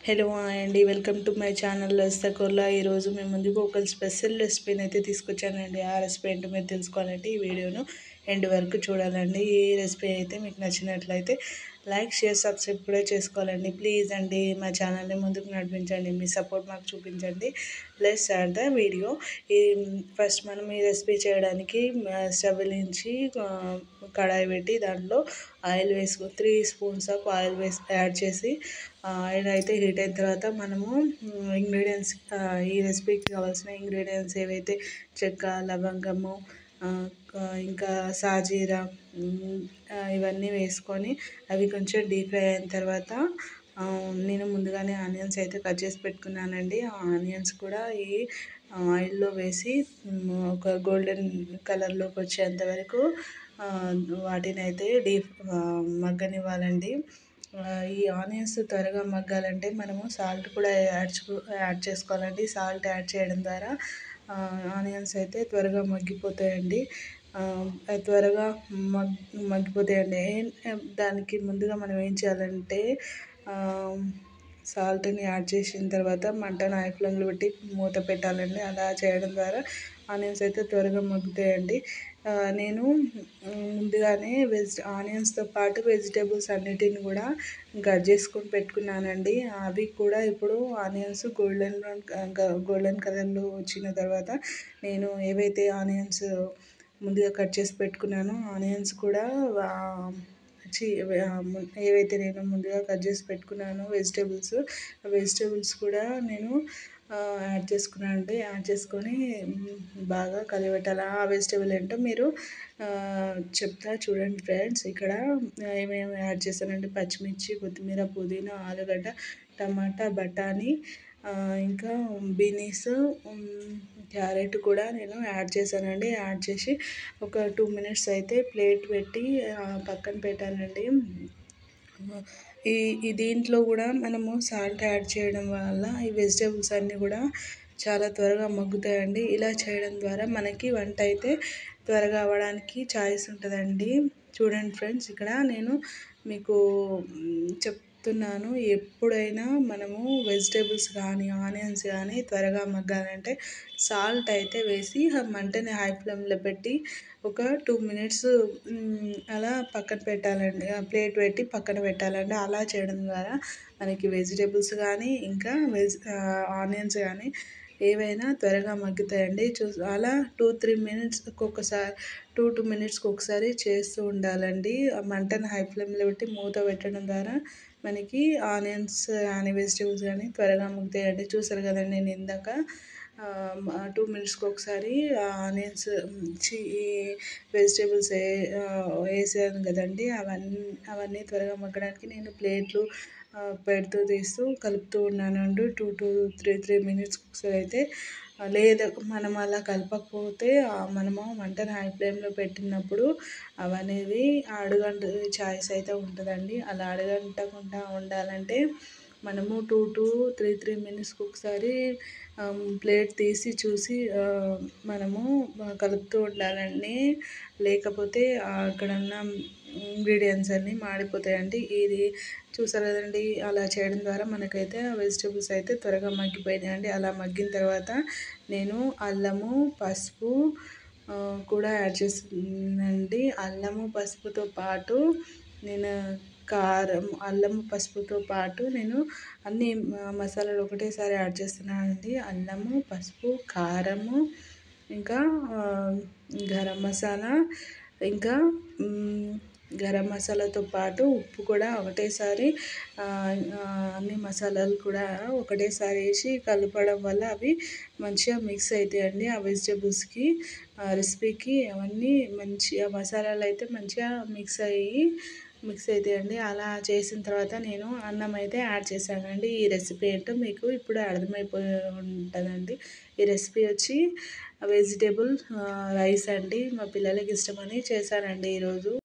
Hello అండి, welcome to my channel లస్తకోల్లా. ఈరోజు మేము ముందుకు ఒక స్పెషల్ రెసిపీని అయితే తీసుకొచ్చానండి. ఆ రెసిపీ ఏంటో మీరు తెలుసుకోవాలంటే ఈ వీడియోను ఎండ్ వరకు చూడాలండి. ఈ రెసిపీ అయితే మీకు నచ్చినట్లయితే లైక్, షేర్, సబ్స్క్రైబ్ కూడా చేసుకోవాలండి. ప్లీజ్ అండి, మా ఛానల్ని ముందుకు నడిపించండి, మీ సపోర్ట్ మాకు చూపించండి. Plus start the video. ఈ ఫస్ట్ మనం ఈ రెసిపీ చేయడానికి స్టవ్ వెలిగించి కడాయి పెట్టి దాంట్లో ఆయిల్ వేసుకొని 3 స్పూన్స్ ఆఫ్ ఆయిల్ యాడ్ చేసి ఆయిల్ అయితే హీట్ అయిన తర్వాత మనము ఇంగ్రీడియంట్స్, ఈ రెసిపీకి కావాల్సిన ఇంగ్రీడియంట్స్ ఏవైతే చెక్క, లవంగము, ఇంకా సాజీరా, ఇవన్నీ వేసుకొని అవి కొంచెం డీప్ ఫ్రై అయిన తర్వాత నేను ముందుగానే ఆనియన్స్ అయితే కట్ చేసి పెట్టుకున్నానండి. ఆ ఆనియన్స్ కూడా ఈ ఆయిల్లో వేసి ఒక గోల్డెన్ కలర్లోకి వచ్చేంత వరకు వాటిని అయితే మగ్గనివ్వాలండి. ఈ ఆనియన్స్ త్వరగా మగ్గాలంటే మనము సాల్ట్ కూడా యాడ్ చేసుకోవాలండి. సాల్ట్ యాడ్ చేయడం ద్వారా ఆనియన్స్ అయితే త్వరగా మగ్గిపోతాయండి. త్వరగా మగ్గిపోతాయండి. దానికి ముందుగా మనం ఏం చేయాలంటే సాల్ట్ని యాడ్ చేసిన తర్వాత మంటను హై ఫ్లేమ్లో పెట్టి మూత పెట్టాలండి. అలా చేయడం ద్వారా ఆనియన్స్ అయితే త్వరగా మగ్గుతాయండి. నేను ముందుగానే ఆనియన్స్తో పాటు వెజిటేబుల్స్ అన్నిటిని కూడా కట్ చేసుకొని పెట్టుకున్నానండి. అవి కూడా ఇప్పుడు ఆనియన్స్ గోల్డెన్ కలర్లో వచ్చిన తర్వాత నేను ఏవైతే ఆనియన్స్ ముందుగా కట్ చేసి పెట్టుకున్నానో ఆనియన్స్ కూడా ఏవైతే నేను ముందుగా కట్ చేసి పెట్టుకున్నానో వెజిటేబుల్స్ కూడా నేను యాడ్ చేసుకున్నానండి. యాడ్ చేసుకొని బాగా కలిపెట్టాలి. ఆ వెజిటేబుల్ ఏంటో మీరు చెప్తా చూడండి ఫ్రెండ్స్. ఇక్కడ ఏమేమి యాడ్ చేశానంటే పచ్చిమిర్చి, కొత్తిమీర, పుదీనా, ఆలుగడ్డ, టమాటా, బఠానీ, ఇంకా బీనీస్, క్యారెట్ కూడా నేను యాడ్ చేశానండి. యాడ్ చేసి ఒక 2 మినిట్స్ అయితే ప్లేట్ పెట్టి పక్కన పెట్టానండి. దీంట్లో కూడా మనము సాల్ట్ యాడ్ చేయడం వల్ల ఈ వెజిటేబుల్స్ అన్నీ కూడా చాలా త్వరగా మగ్గుతాయండి. ఇలా చేయడం ద్వారా మనకి వంట అయితే త్వరగా అవ్వడానికి ఛాయిస్ ఉంటుందండి. చూడండి ఫ్రెండ్స్, ఇక్కడ నేను మీకు చెప్తున్నాను, ఎప్పుడైనా మనము వెజిటేబుల్స్ కానీ ఆనియన్స్ కానీ త్వరగా మగ్గాలంటే సాల్ట్ అయితే వేసి మంటని హై ఫ్లేమ్లో పెట్టి ఒక 2 మినిట్స్ అలా పక్కన పెట్టాలండి. ప్లేట్ పెట్టి పక్కన పెట్టాలండి. అలా చేయడం ద్వారా మనకి వెజిటేబుల్స్ కానీ ఇంకా ఆనియన్స్ కానీ ఏవైనా త్వరగా మగ్గుతాయండి. అలా 2-3 మినిట్స్కి ఒకసారి 2 మినిట్స్కి ఒకసారి చేస్తూ ఉండాలండి. మంటను హై ఫ్లేమ్లో పెట్టి మూత పెట్టడం ద్వారా మనకి ఆనియన్స్ కానీ వెజిటేబుల్స్ కానీ త్వరగా మగ్గుతాయండి. చూసారు కదండి, నేను ఇందాక 2 మినిట్స్కి ఒకసారి ఆనియన్స్ వెజిటేబుల్స్ వేసాను కదండి. అవన్నీ త్వరగా మగ్గడానికి నేను ప్లేట్లు పెడుతూ తీస్తూ కలుపుతూ ఉన్నానండి. 2-3 మినిట్స్కి ఒకసారి అయితే. లేదా మనం అలా కలపకపోతే మనము మంటను హై ఫ్లేమ్లో పెట్టినప్పుడు అవనేది అడుగంటే ఛాయిస్ అయితే ఉంటుందండి. అలా అడుగంటకుండా ఉండాలంటే మనము 2-3 మినిట్స్కి ఒకసారి ప్లేట్ తీసి చూసి మనము కలుపుతూ ఉండాలండి. లేకపోతే అక్కడ ఉన్న ఇంగ్రీడియంట్స్ అన్నీ మాడిపోతాయండి. ఇది చూసారు కదండి, అలా చేయడం ద్వారా మనకైతే వెజిటేబుల్స్ అయితే త్వరగా మగ్గిపోయినాయండి. అలా మగ్గిన తర్వాత నేను అల్లము, పసుపు కూడా యాడ్ చేస్తున్నానండి. అల్లము, పసుపుతో పాటు నేను అల్లము, పసుపుతో పాటు నేను అన్ని మసాలాలు ఒకటేసారి యాడ్ చేస్తున్నానండి. అల్లము, పసుపు, కారము, ఇంకా గరం మసాలా, ఇంకా గరం మసాలాతో పాటు ఉప్పు కూడా ఒకటేసారి, అన్ని మసాలాలు కూడా ఒకటేసారి వేసి కలపడం వల్ల అవి మంచిగా మిక్స్ అవుతాయండి. ఆ వెజిటేబుల్స్కి, రెసిపీకి అవన్నీ మంచిగా మసాలాలు అయితే మంచిగా మిక్స్ అవుతాయండి. అలా చేసిన తర్వాత నేను అన్నం అయితే యాడ్ చేశానండి. ఈ రెసిపీ ఏంటో మీకు ఇప్పుడు అర్థమైపోయి ఉంటుందండి. ఈ రెసిపీ వచ్చి వెజిటేబుల్ రైస్ అండి. మా పిల్లలకి ఇష్టమని చేశానండి ఈరోజు.